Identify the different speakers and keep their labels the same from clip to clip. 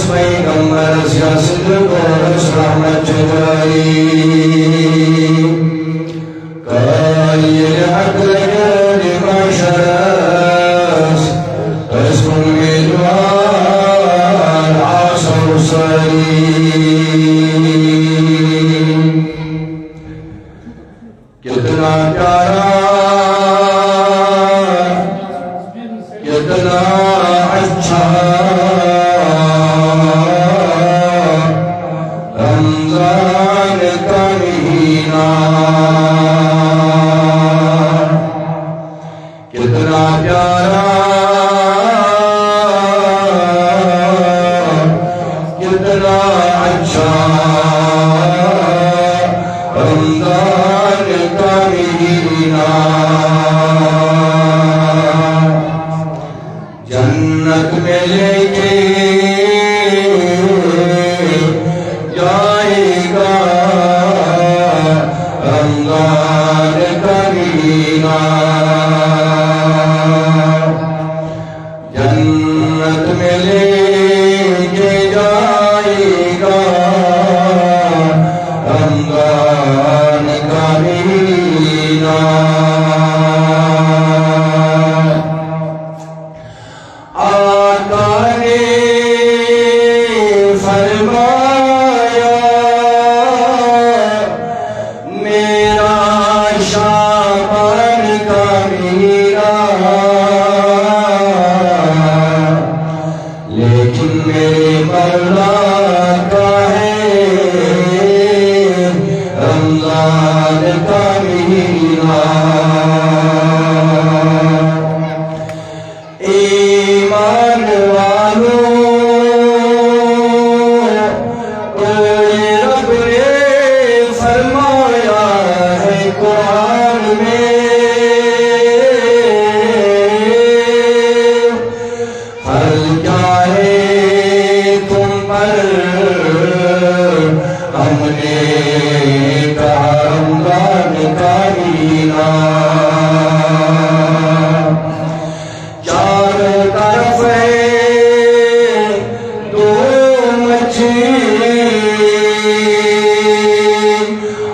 Speaker 1: پیغمبر سیاست برس رحمت جدائی قائل حق لگن معشرس اسم امیدوار عاصر سلیم کتنا پیارا کتنا اچھا رمضان کا مہینہ کتنا پیارا کتنا اچھا رمضان کا مہینہ جنت میں لے کے جائے گا رمضان کا مہینہ جنت میں لے کے جائے گا رمضان کا مہینہ آقا نے فرمایا میرا شعبان کا مہینہ لیکن میرے مولا کا ہے رمضان کا مہینہ ایمان والوں رب نے فرمایا ہے قرآن میں فرض کیا ہے تم پر ہم نے کہا رمضان کا مہینہ چاروں طرف ہے دو مچھی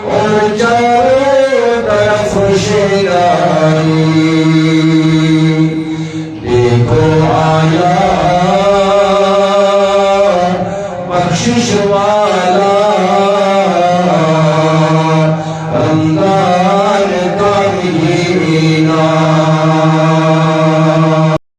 Speaker 1: اور چاروں طرف شہرائی دیکھو آیا بخشش